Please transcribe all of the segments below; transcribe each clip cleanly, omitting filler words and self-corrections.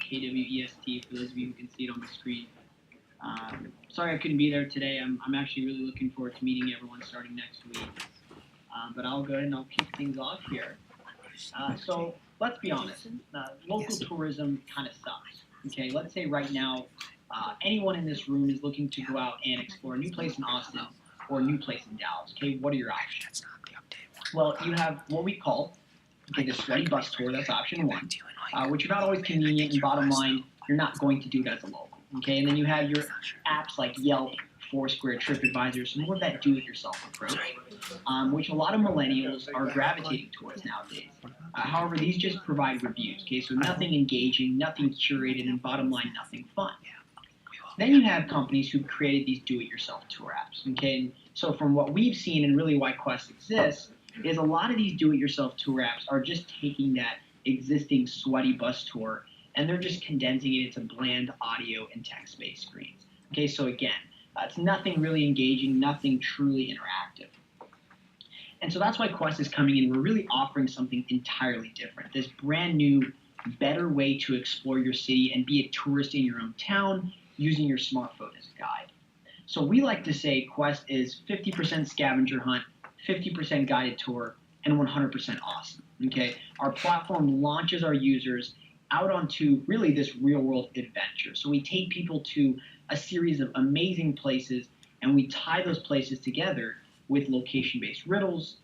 KWEST, for those of you who can see it on the screen. Sorry I couldn't be there today. I'm actually really looking forward to meeting everyone starting next week. But I'll go ahead and I'll kick things off here. So let's be honest. Local tourism kind of sucks. Okay, let's say right now anyone in this room is looking to go out and explore a new place in Austin or a new place in Dallas. Okay, what are your options? Well, you have what we call the sweaty bus tour. That's option one, which are not always convenient, and bottom line, you're not going to do that as a local. Okay, and then you have your apps like Yelp, Foursquare, TripAdvisor, some more of that do-it-yourself approach, which a lot of millennials are gravitating towards nowadays. However, these just provide reviews, okay, so nothing engaging, nothing curated, and bottom line, nothing fun. Then you have companies who created these do-it-yourself tour apps, okay, and so from what we've seen and really why Kwest exists, is a lot of these do-it-yourself tour apps are just taking that existing sweaty bus tour and they're just condensing it into bland audio and text-based screens. Okay, so again, it's nothing really engaging, nothing truly interactive. And so that's why Kwest is coming in. We're really offering something entirely different. This brand new, better way to explore your city and be a tourist in your own town using your smartphone as a guide. So we like to say Kwest is 50% scavenger hunt, 50% guided tour, and 100% awesome. Okay, our platform launches our users out onto really this real-world adventure. So we take people to a series of amazing places, and we tie those places together with location-based riddles,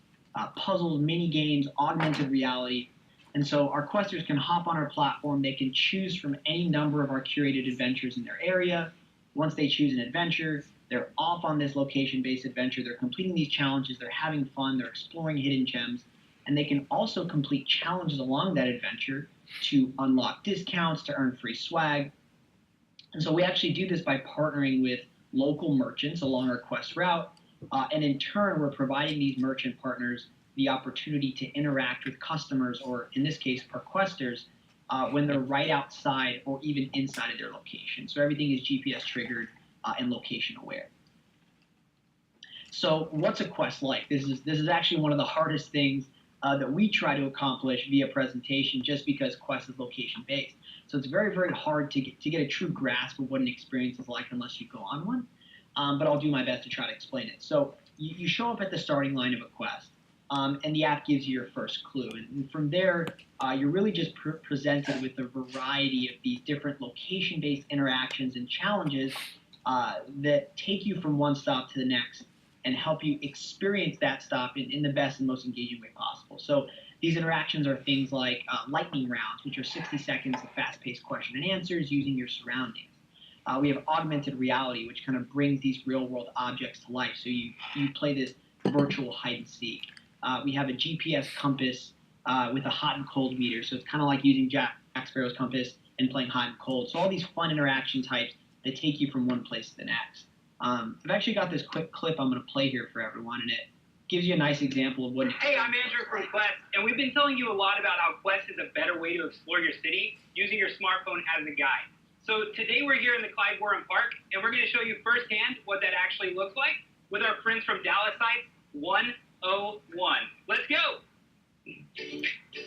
puzzles, mini games, augmented reality. And so our questers can hop on our platform. They can choose from any number of our curated adventures in their area. Once they choose an adventure, they're off on this location-based adventure. They're completing these challenges. They're having fun. They're exploring hidden gems. And they can also complete challenges along that adventure to unlock discounts, to earn free swag. And so we actually do this by partnering with local merchants along our Kwest route. And in turn, we're providing these merchant partners the opportunity to interact with customers, or in this case, our questers, when they're right outside or even inside of their location. So everything is GPS triggered and location aware. So what's a quest like? This is actually one of the hardest things that we try to accomplish via presentation, just because Kwest is location based. So it's very, very hard to get a true grasp of what an experience is like unless you go on one. But I'll do my best to try to explain it. So you show up at the starting line of a quest, and the app gives you your first clue. And from there, you're really just presented with a variety of these different location-based interactions and challenges that take you from one stop to the next and help you experience that stop in the best and most engaging way possible. So these interactions are things like lightning rounds, which are 60 seconds of fast-paced question and answers using your surroundings. We have augmented reality, which kind of brings these real-world objects to life. So you play this virtual hide and seek. We have a GPS compass with a hot and cold meter. So it's kind of like using Jack Sparrow's compass and playing hot and cold. So all these fun interaction types that take you from one place to the next. I've actually got this quick clip I'm going to play here for everyone, and it gives you a nice example of what... Hey, I'm Andrew from Kwest, and we've been telling you a lot about how Kwest is a better way to explore your city using your smartphone as a guide. So today we're here in the Clyde Warren Park, and we're going to show you firsthand what that actually looks like with our friends from Dallas site 101. Let's go!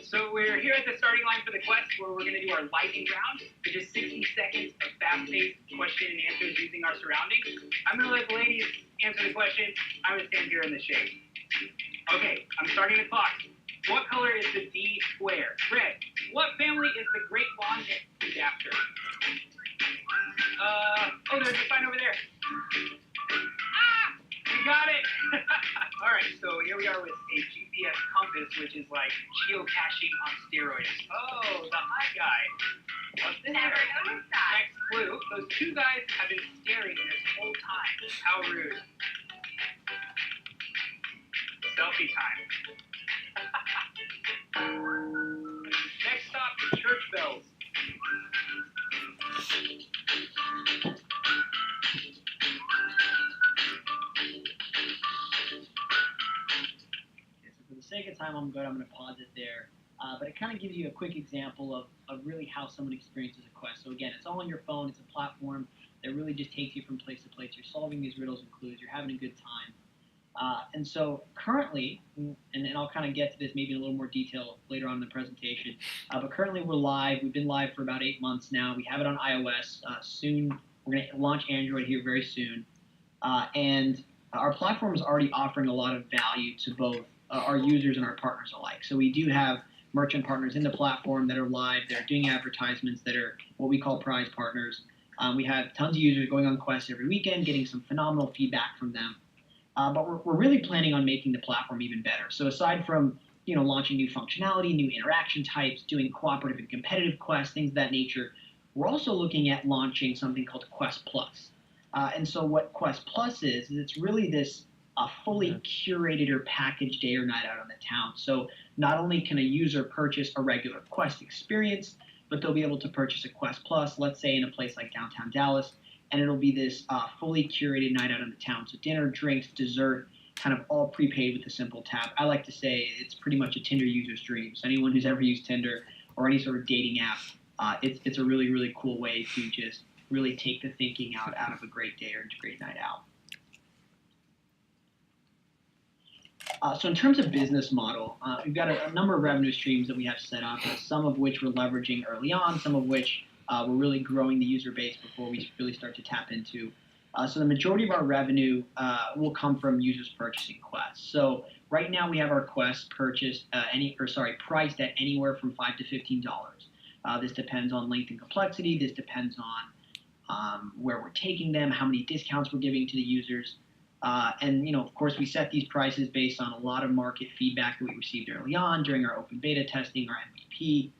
So we're here at the starting line for the Kwest, where we're going to do our lightning round, which is 60 seconds of fast-paced question and answers using our surroundings. I'm going to let the ladies answer the question. I'm going to stand here in the shade. Okay, I'm starting the clock. What color is the D square? Red. What family is the Great Lawn named after? Oh, there's a sign over there. Ah! You got it! All right, so here we are with a GPS compass, which is like geocaching on steroids. Oh, the high guy. What's this? Never noticed that. Next clue. Those two guys have been staring this whole time. How rude. Selfie time. Next stop, church bells. For the sake of time, I'm going to pause it there. But it kind of gives you a quick example of really how someone experiences a quest. So again, it's all on your phone. It's a platform that really just takes you from place to place. You're solving these riddles and clues. You're having a good time. And so currently, and I'll kind of get to this maybe in a little more detail later on in the presentation, but currently we're live. We've been live for about 8 months now. We have it on iOS. Soon we're going to launch Android here very soon. And our platform is already offering a lot of value to both our users and our partners alike. So we do have merchant partners in the platform that are live. They're doing advertisements that are what we call prize partners. We have tons of users going on Quest every weekend, getting some phenomenal feedback from them. But we're really planning on making the platform even better. So aside from launching new functionality, new interaction types, doing cooperative and competitive quests, things of that nature, we're also looking at launching something called Quest Plus. And so what Quest Plus is it's really this fully curated or packaged day or night out on the town. So not only can a user purchase a regular Quest experience, but they'll be able to purchase a Quest Plus, let's say in a place like downtown Dallas, and it'll be this fully curated night out on the town. So dinner, drinks, dessert, kind of all prepaid with a simple tap. I like to say it's pretty much a Tinder user's dream. So anyone who's ever used Tinder or any sort of dating app, it's a really, really cool way to just really take the thinking out of a great day or a great night out. So in terms of business model, we've got a number of revenue streams that we have set up, some of which we're leveraging early on, some of which we're really growing the user base before we really start to tap into. So the majority of our revenue will come from users purchasing Quest. So right now we have our Quest priced at anywhere from $5 to $15. This depends on length and complexity. This depends on where we're taking them, how many discounts we're giving to the users. And of course, we set these prices based on a lot of market feedback that we received early on during our open beta testing, our MVP.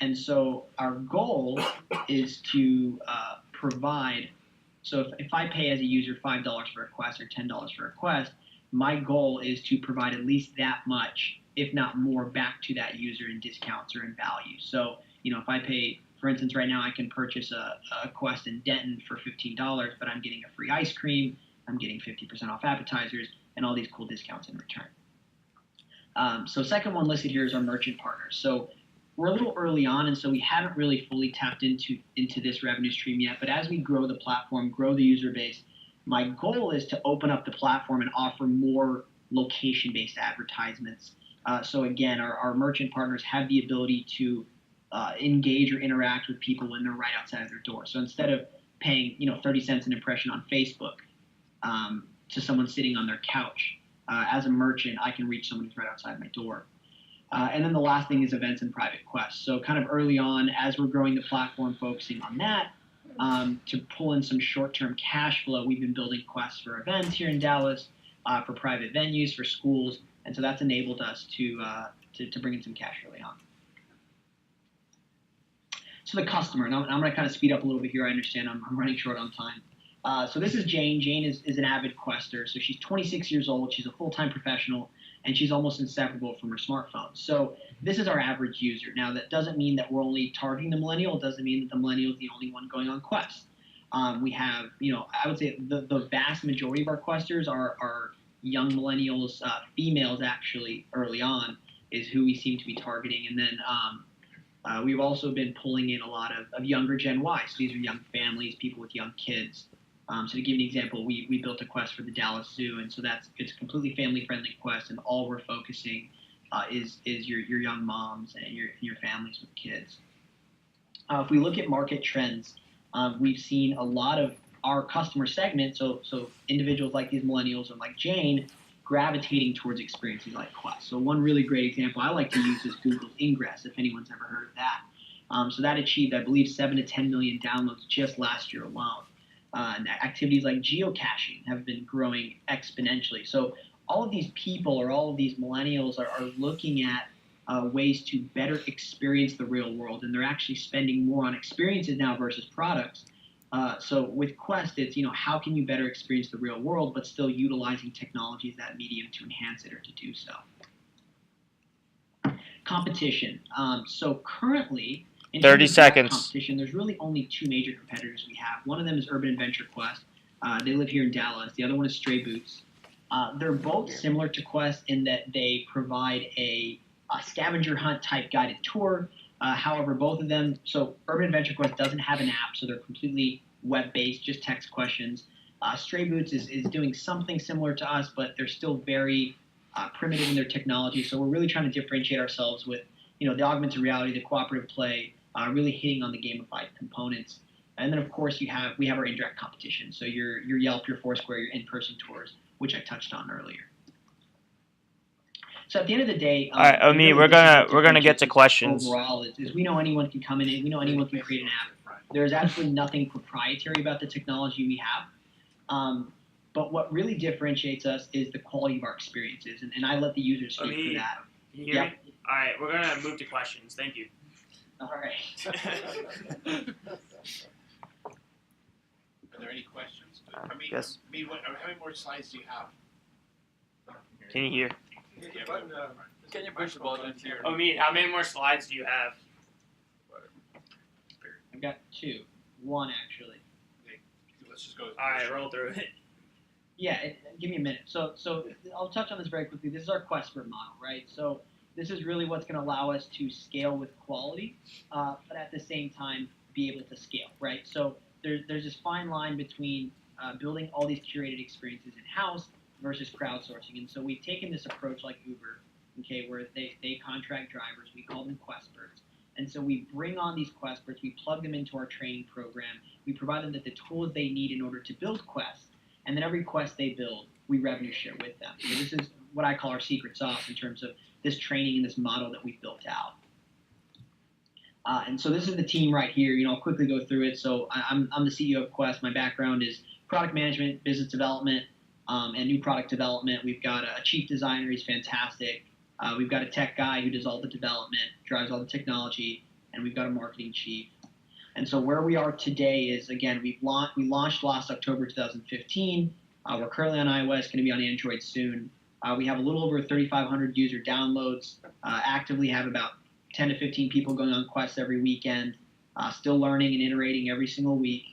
And so our goal is to provide, so if I pay as a user $5 for a Quest or $10 for a Quest, my goal is to provide at least that much, if not more, back to that user in discounts or in value. So, if I pay, for instance, right now I can purchase a Quest in Denton for $15, but I'm getting a free ice cream, I'm getting 50% off appetizers, and all these cool discounts in return. So second one listed here is our merchant partners. So we're a little early on, and so we haven't really fully tapped into this revenue stream yet. But as we grow the platform, grow the user base, my goal is to open up the platform and offer more location-based advertisements. So again, our merchant partners have the ability to engage or interact with people when they're right outside of their door. So instead of paying 30 cents an impression on Facebook to someone sitting on their couch, as a merchant, I can reach someone who's right outside my door. And then the last thing is events and private quests. So kind of early on, as we're growing the platform, focusing on that, to pull in some short-term cash flow, we've been building quests for events here in Dallas, for private venues, for schools, and so that's enabled us to bring in some cash early on. So the customer, and I'm going to kind of speed up a little bit here. I understand I'm running short on time. So this is Jane. Jane is an avid quester. So she's 26 years old. She's a full-time professional, and she's almost inseparable from her smartphone. So this is our average user. Now, that doesn't mean that we're only targeting the millennial. It doesn't mean that the millennial is the only one going on Quest. We have, I would say the vast majority of our questers are young millennials, females actually, early on, is who we seem to be targeting. And then we've also been pulling in a lot of younger Gen Y. So these are young families, people with young kids. So to give you an example, we built a quest for the Dallas Zoo, and so it's a completely family-friendly quest, and all we're focusing is your young moms and your families with kids. If we look at market trends, we've seen a lot of our customer segment, so individuals like these millennials or like Jane, gravitating towards experiences like Quest. So one really great example I like to use is Google's Ingress, if anyone's ever heard of that. So that achieved, I believe, 7 to 10 million downloads just last year alone. And activities like geocaching have been growing exponentially. So all of these people or all of these millennials are looking at ways to better experience the real world, and they're actually spending more on experiences now versus products. So with Quest, it's, how can you better experience the real world, but still utilizing technology as that medium to enhance it or to do so. Competition. So currently, in 30 seconds. Competition, there's really only two major competitors we have. One of them is Urban Adventure Quest. They live here in Dallas. The other one is Stray Boots. They're both similar to Quest in that they provide a scavenger hunt type guided tour. However, both of them, so Urban Adventure Quest doesn't have an app, so they're completely web-based, just text questions. Stray Boots is doing something similar to us, but they're still very primitive in their technology. So we're really trying to differentiate ourselves with, the augmented reality, the cooperative play, really hitting on the gamified components. And then, of course, we have our indirect competition. So your Yelp, your Foursquare, your in-person tours, which I touched on earlier. So at the end of the day, all right, Omi, we're gonna get to questions. Overall, is we know anyone can come in, and we know anyone can create an app. There's absolutely nothing proprietary about the technology we have. But what really differentiates us is the quality of our experiences, and I let the users speak for that. Can you hear me? All right, we're gonna move to questions. Thank you. All right. Are there any questions? Yes. How many more slides do you have? Can you hear? Can you push the button here? Omi, how many more slides do you have? I've got 2. 1, actually. Let's just go. All right, roll through it. Yeah, give me a minute. So I'll touch on this very quickly. This is our Questbird model, right? So this is really what's going to allow us to scale with quality, but at the same time be able to scale, right? So there's this fine line between building all these curated experiences in-house versus crowdsourcing. And so we've taken this approach like Uber, okay, where they contract drivers. We call them Questbirds. And so we bring on these Questbirds, we plug them into our training program, we provide them with the tools they need in order to build Quest, and then every Quest they build, we revenue share with them. So this is what I call our secret sauce in terms of this training and this model that we've built out. And so this is the team right here. I'll quickly go through it. So I'm the CEO of Quest. My background is product management, business development, and new product development. We've got a chief designer. He's fantastic. We've got a tech guy who does all the development, drives all the technology, and we've got a marketing chief. And so where we are today is, again, we launched last October 2015. We're currently on iOS, going to be on Android soon. We have a little over 3,500 user downloads, actively have about 10 to 15 people going on Quest every weekend, still learning and iterating every single week.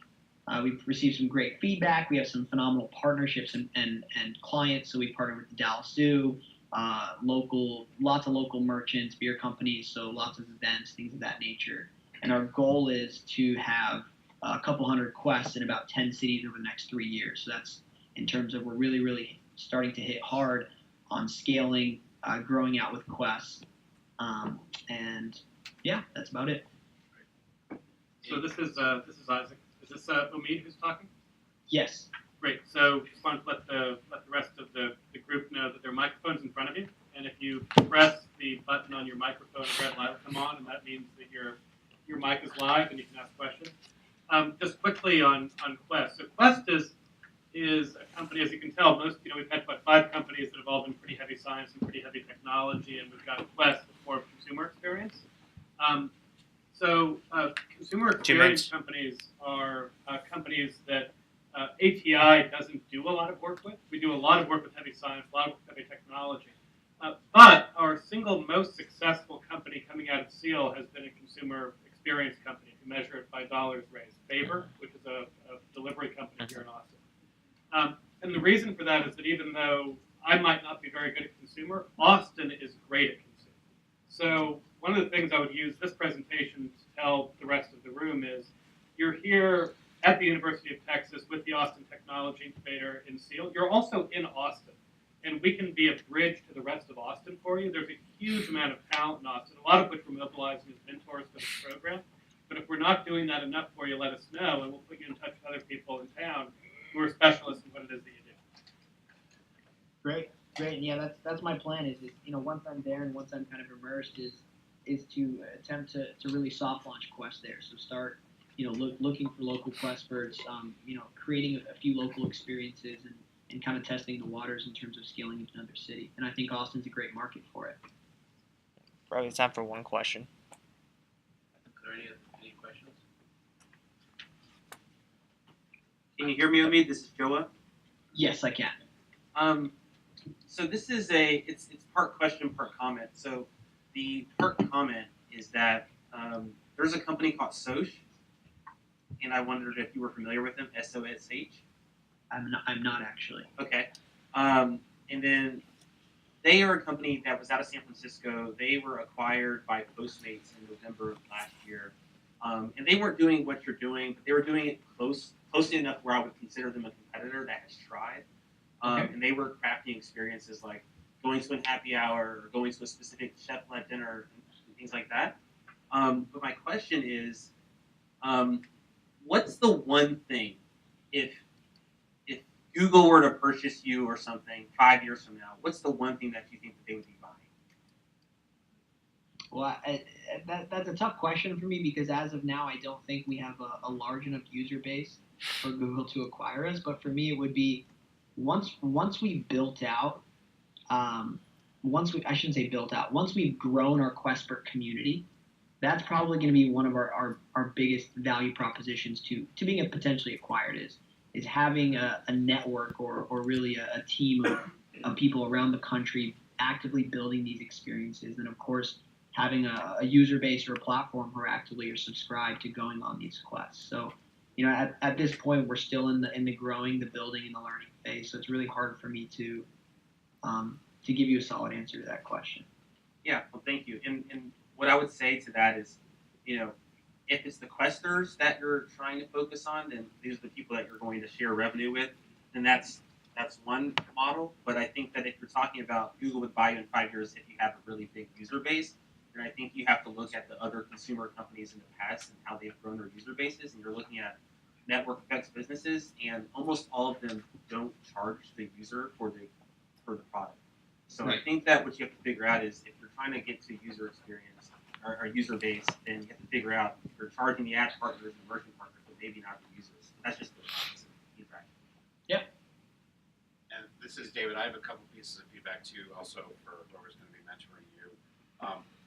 We've received some great feedback. We have some phenomenal partnerships and clients. So we partner with the Dallas Zoo, lots of local merchants, beer companies, so lots of events, things of that nature. And our goal is to have a couple hundred Quests in about 10 cities over the next 3 years. So that's in terms of we're really, really starting to hit hard on scaling, growing out with Quests. And yeah, that's about it. So this is Isaac. Is this Omid who's talking? Yes. Great. So just want to let the rest of the group know that there are microphones in front of you, and if you press the button on your microphone, a red light will come on, and that means that your mic is live and you can ask questions. Just quickly on Quest. So Quest is a company, as you can tell, we've had 5 companies that have all been pretty heavy science and pretty heavy technology, and we've got Quest with more consumer experience. So consumer experience companies are companies that ATI doesn't do a lot of work with. We do a lot of work with heavy science, a lot of heavy technology. But our single most successful company coming out of SEAL has been a consumer experience company. If you measure it by dollars raised. Favor, which is a delivery company here in Austin. And the reason for that is that even though I might not be very good at consumer, Austin is great at consumer. So one of the things I would use this presentation to tell the rest of the room is you're here at the University of Texas with the Austin Technology Incubator in SEAL. You're also in Austin, and we can be a bridge to the rest of Austin for you. There's a huge amount of talent in Austin, a lot of which we're mobilizing as mentors for this program. But if we're not doing that enough for you, let us know, and we'll put you in touch with other people in town who are specialists in what it is that you do. Great. Yeah, that's my plan. Is once I'm there and once I'm kind of immersed, is to attempt to really soft launch Quest there. So start looking for local Questbirds, creating a few local experiences and kind of testing the waters in terms of scaling into another city. And I think Austin's a great market for it. Probably time for one question. Are there any questions? Can you hear me, Omid? This is Joa. Yes, I can. So this is it's part question, part comment. So the part comment is that there's a company called Soch, and I wondered if you were familiar with them, SOSH. I'm not actually. Okay. And then they are a company that was out of San Francisco. They were acquired by Postmates in November of last year. And they weren't doing what you're doing, but they were doing it close close enough where I would consider them a competitor that has tried. Okay. And they were crafting experiences like going to a happy hour or going to a specific chef-led dinner and things like that. But my question is, what's the one thing if Google were to purchase you or something 5 years from now, what's the one thing that you think that they would be buying? Well, that's a tough question for me because as of now, I don't think we have a large enough user base for Google to acquire us. But for me, it would be once we built out, I shouldn't say built out. Once we've grown our Questbert community, that's probably going to be one of our biggest value propositions to being potentially acquired is having a network or really a team of people around the country actively building these experiences, and of course having a user base or a platform who actively are subscribed to going on these quests. So, at this point, we're still in the growing, the building, and the learning phase. So it's really hard for me to give you a solid answer to that question. Yeah, well, thank you. And what I would say to that is, if it's the questers that you're trying to focus on, then these are the people that you're going to share revenue with, then that's one model. But I think that if you're talking about Google would buy you in 5 years if you have a really big user base, then I think you have to look at the other consumer companies in the past and how they've grown their user bases, and you're looking at network effects businesses, and almost all of them don't charge the user for the product. So I think that what you have to figure out is if you're trying to get to user experience or user base, then you have to figure out if you're charging the ad partners and merchant partners, but maybe not the users. That's just the feedback. And this is David. I have a couple pieces of feedback too, also for whoever's going to be mentoring you.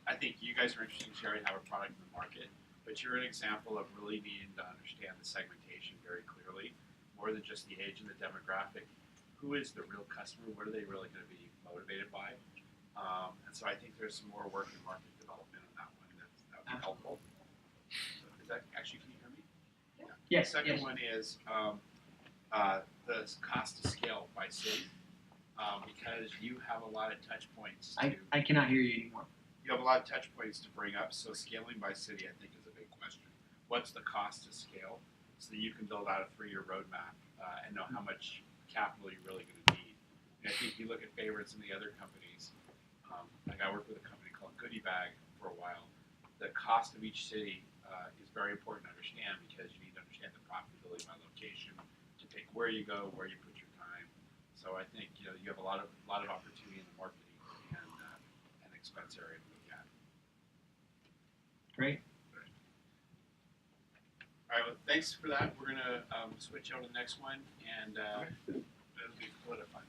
I think you guys are interested in sharing how a product in the market, but you're an example of really needing to understand the segmentation very clearly, more than just the age and the demographic. Who is the real customer? What are they really going to be motivated by? And so I think there's some more work in market development on that one that would be helpful. So is that actually, can you hear me? Yes. The second yes. one is the cost to scale by city, because you have a lot of touch points. I cannot hear you anymore. You have a lot of touch points to bring up, so scaling by city I think is a big question. What's the cost to scale so that you can build out a 3-year roadmap and know how much capital you're really going to need? And I think you look at favorites in the other companies, like I worked with a company called Goodie Bag for a while. The cost of each city is very important to understand because you need to understand the profitability by location to pick where you go, where you put your time. So I think you have a lot of opportunity in the marketing and expense area to look at. Great. All right, well, thanks for that. We're gonna switch over to the next one, and it'll be solidified.